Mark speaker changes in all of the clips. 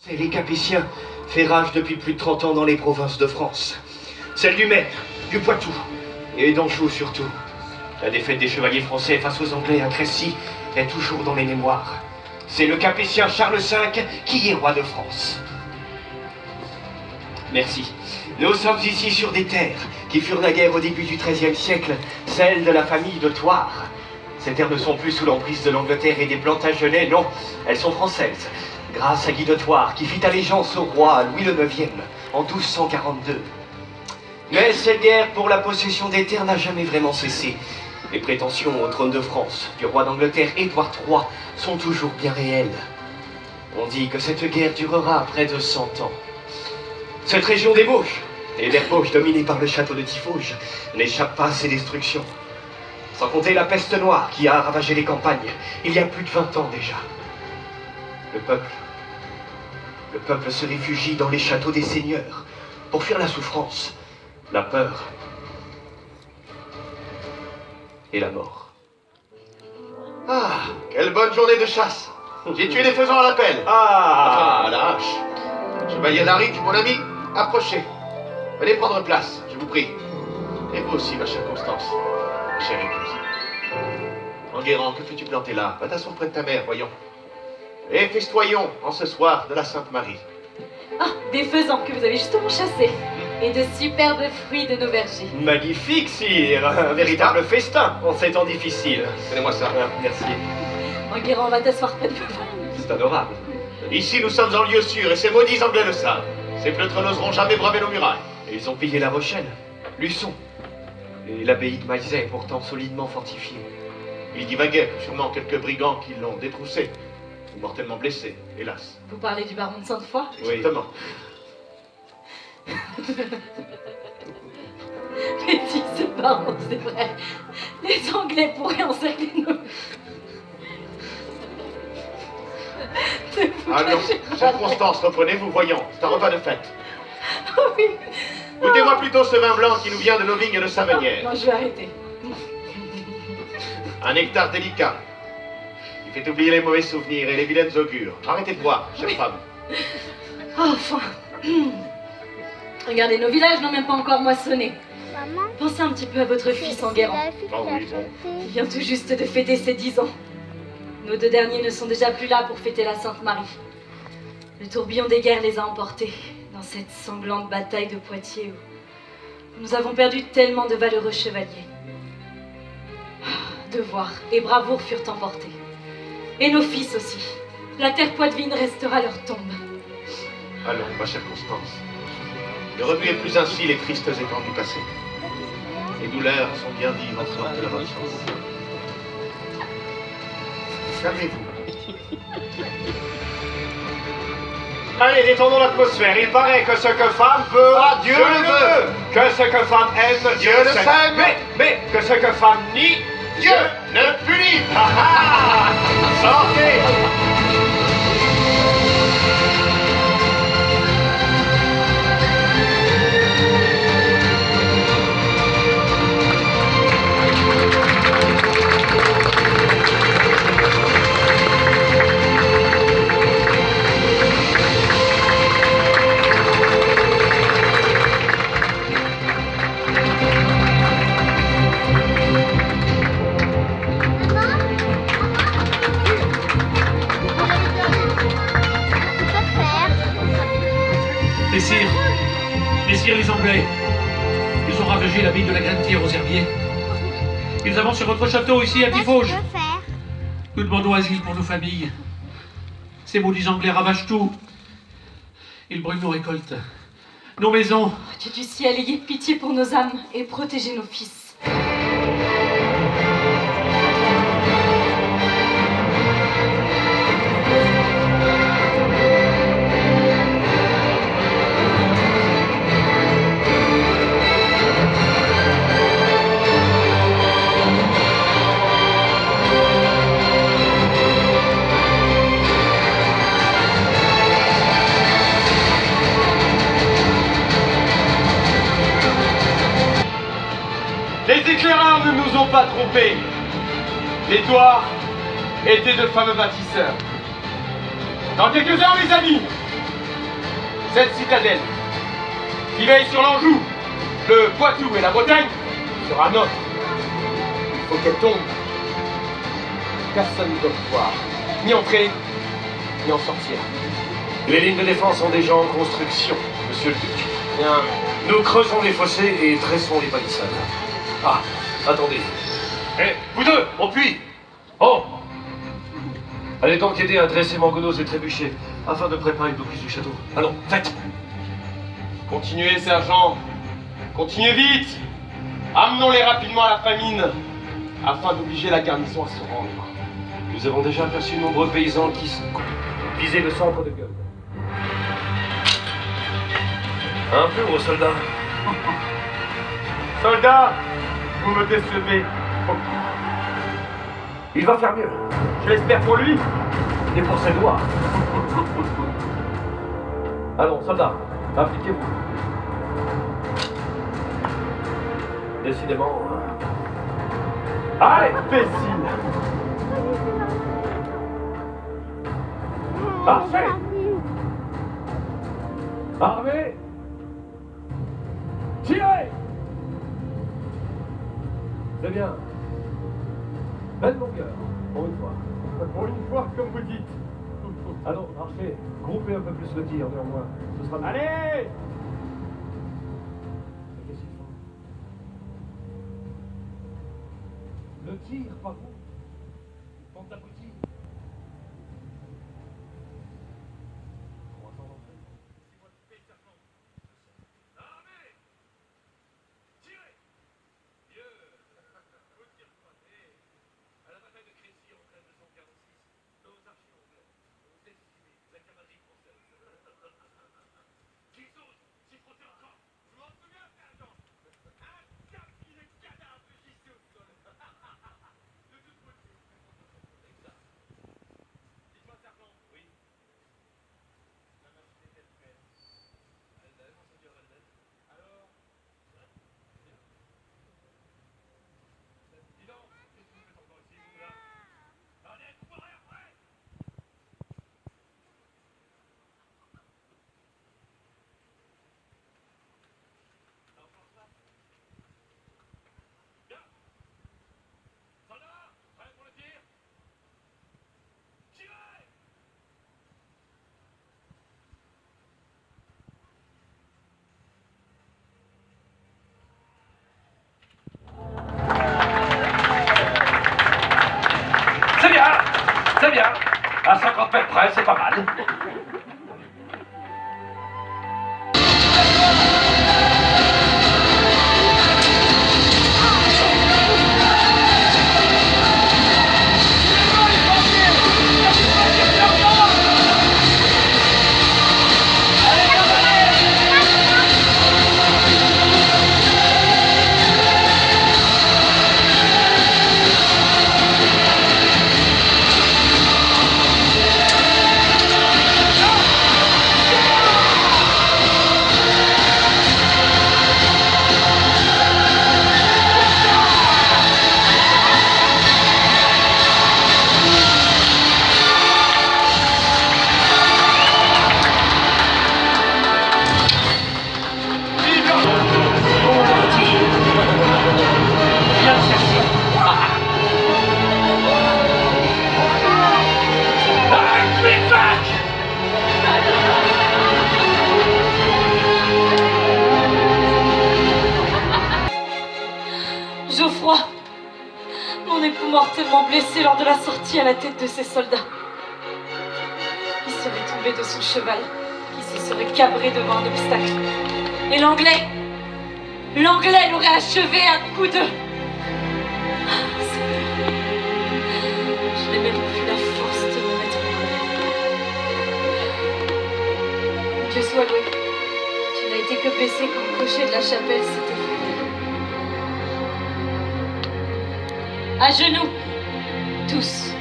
Speaker 1: Les Capétiens fait rage depuis plus de 30 ans dans les provinces de France. Celle du Maine, du Poitou et d'Anjou surtout. La défaite des chevaliers français face aux Anglais à Crécy est toujours dans les mémoires. C'est le Capétien Charles V qui est roi de France. Merci. Nous sommes ici sur des terres qui furent naguère au début du XIIIe siècle, celles de la famille de Thouars. Ces terres ne sont plus sous l'emprise de l'Angleterre et des Plantagenets, non, elles sont françaises. Grâce à Guy de Thouars, qui fit allégeance au roi Louis le IX en 1242. Mais cette guerre pour la possession des terres n'a jamais vraiment cessé. Les prétentions au trône de France du roi d'Angleterre Édouard III sont toujours bien réelles. On dit que cette guerre durera près de 100 ans. Cette région des Vosges, et des Vosges dominée par le château de Tiffauges, n'échappe pas à ces destructions. Sans compter la peste noire qui a ravagé les campagnes il y a plus de 20 ans déjà. Le peuple se réfugie dans les châteaux des seigneurs pour fuir la souffrance, la peur et la mort.
Speaker 2: Ah, quelle bonne journée de chasse. J'ai tué des faisans à la pelle.
Speaker 1: Ah,
Speaker 2: Enfin, à la hache. Chevalier Laric, mon ami, approchez. Venez prendre place, je vous prie. Et vous aussi, ma chère Constance, ma chère épouse. Enguerrand, que fais-tu planter là? Va t'asseoir près de ta mère, voyons. Et festoyons en ce soir de la Sainte Marie.
Speaker 3: Ah, des faisans que vous avez justement chassés. Et de superbes fruits de nos vergers.
Speaker 1: magnifique, sire. Un véritable festin en ces temps difficiles.
Speaker 2: Donnez-moi ça.
Speaker 1: Ah, merci.
Speaker 3: Enguerrand, va t'asseoir près de moi.
Speaker 1: C'est adorable.
Speaker 2: Ici, nous sommes en lieu sûr, et ces maudits Anglais le savent. Ces pleutres n'oseront jamais braver nos murailles.
Speaker 1: Et ils ont pillé La Rochelle, Luçon. Et l'abbaye de Maillezais est pourtant solidement fortifiée.
Speaker 2: Il divaguait, sûrement quelques brigands qui l'ont détroussé, ou mortellement blessé, hélas.
Speaker 3: Vous parlez du baron de Sainte-Foy?
Speaker 1: Oui.
Speaker 2: Exactement.
Speaker 3: Mais si, ce baron, c'est vrai. Les Anglais pourraient encercler nos...
Speaker 2: Allons, chère Constance, reprenez-vous, voyons, c'est un repas de fête.
Speaker 3: Oh oui.
Speaker 2: Goûtez-moi plutôt ce vin blanc qui nous vient de nos vignes de Savenière.
Speaker 3: Non, je vais arrêter.
Speaker 2: Un nectar délicat, qui fait oublier les mauvais souvenirs et les vilaines augures. Arrêtez de boire, chère femme.
Speaker 3: Enfin. Regardez, nos villages n'ont même pas encore moissonné.
Speaker 4: Maman,
Speaker 3: Pensez un petit peu à votre fils Enguerrand,
Speaker 2: Ah oui, bon.
Speaker 3: qui vient tout juste de fêter ses 10 ans. Nos deux derniers ne sont déjà plus là pour fêter la Sainte Marie. Le tourbillon des guerres les a emportés dans cette sanglante bataille de Poitiers où nous avons perdu tellement de valeureux chevaliers. Devoir et bravoure furent emportés. Et nos fils aussi. La terre poitevine restera leur tombe.
Speaker 2: Allons, ma chère Constance. Ne remuez plus ainsi les tristes étangs du passé. Les douleurs sont bien vives encore de leur absence. Calmez-vous.
Speaker 1: Allez, détendons l'atmosphère. Il paraît que ce que femme veut,
Speaker 2: Dieu le veut.
Speaker 1: Que ce que femme aime,
Speaker 2: Dieu le sème.
Speaker 1: Mais que ce que femme nie,
Speaker 2: Dieu ne punit.
Speaker 1: sortez.
Speaker 5: Messire les Anglais, ils ont ravagé l'abbaye de la Grande-Pierre aux Herbiers. Ils avancent sur votre château ici à Tiffauges. Nous demandons asile pour nos familles. Ces maudits Anglais ravagent tout. Ils brûlent nos récoltes, nos maisons.
Speaker 3: Oh, Dieu du ciel, ayez pitié pour nos âmes et protégez nos fils.
Speaker 1: Les éclaireurs ne nous ont pas trompés. Les Thouars étaient de fameux bâtisseurs. Dans quelques heures, mes amis, cette citadelle, qui veille sur l'Anjou, le Poitou et la Bretagne, sera notre. Il faut qu'elle tombe. Personne ne doit pouvoir ni entrer, ni en sortir.
Speaker 4: Les lignes de défense sont déjà en construction, monsieur le duc.
Speaker 1: Bien.
Speaker 4: Nous creusons les fossés et dressons les palissades. Ah, attendez. Vous deux, au puits. Oh. Allez donc aider à dresser Mangonos et Trébuchet, afin de préparer le blocus du château. Allons, faites.
Speaker 1: Continuez, sergent. Continuez vite. Amenons-les rapidement à la famine, afin d'obliger la garnison à se rendre.
Speaker 4: Nous avons déjà aperçu de nombreux paysans qui visaient le centre de gueule. Un peu, gros soldat.
Speaker 1: Soldats, vous me décevez.
Speaker 4: Il va faire mieux.
Speaker 1: Je l'espère pour lui.
Speaker 4: Et pour ses doigts. Allons, soldats, appliquez-vous. Décidément.
Speaker 1: Allez, imbécile.
Speaker 4: Parfait. Armée. Tirez. C'est bien. Belle longueur, pour une fois.
Speaker 1: Pour une fois, comme vous dites.
Speaker 4: Allons, marchez. Groupez un peu plus le tir, néanmoins. Ce sera mieux.
Speaker 1: Allez.
Speaker 4: Mais qu'est-ce qu'ils font? Le tir, par contre. Compte abouti. 300 d'entre eux. Armée! Tirez! Mieux! Au tir croisé. À la bataille de Crécy en 1246, nos archers anglais ont décimé la cavalerie française. Qu'ils osent s'y frotter encore! Je m'en souviens, sergent! Un tapis de cadavres gissés au sol! De toute beauté, exact. Dites-moi, sergent. Oui. La machine est-elle prête? Elle-même, monseigneur, elle-même. Alors? Bien. Dis donc, qu'est-ce que vous faites encore ici, vous, là? Allez, courez après! Bien. Soldats, prêts pour le tir? Tirez! C'est bien, c'est bien. À 50 mètres près, c'est pas mal.
Speaker 3: Geoffroy, mon époux mortellement blessé lors de la sortie à la tête de ses soldats. Il serait tombé de son cheval, qui se serait cabré devant un obstacle. Et l'Anglais l'aurait achevé à coups de... Ah, Seigneur, je n'ai même plus la force de me mettre en colère. Dieu soit loué, tu n'as été que blessé quand le clocher de la chapelle s'est effondré. À genoux, tous,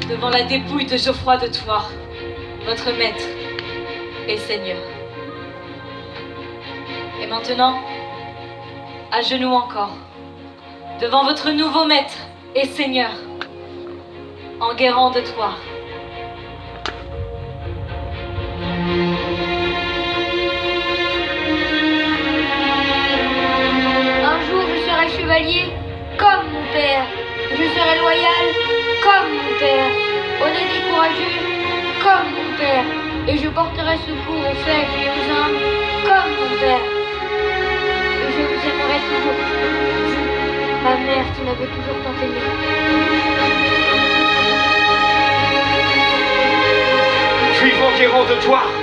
Speaker 3: devant la dépouille de Geoffroy de Thouars, votre maître et seigneur. Et maintenant, à genoux encore, devant votre nouveau maître et seigneur, Enguerrand de Thouars.
Speaker 6: Et je porterai secours aux faibles et aux humbles, comme mon père. Et je vous aimerai toujours, vous, ma mère qui m'avait toujours tant aimé.
Speaker 1: Juif enguerrand de Thouars,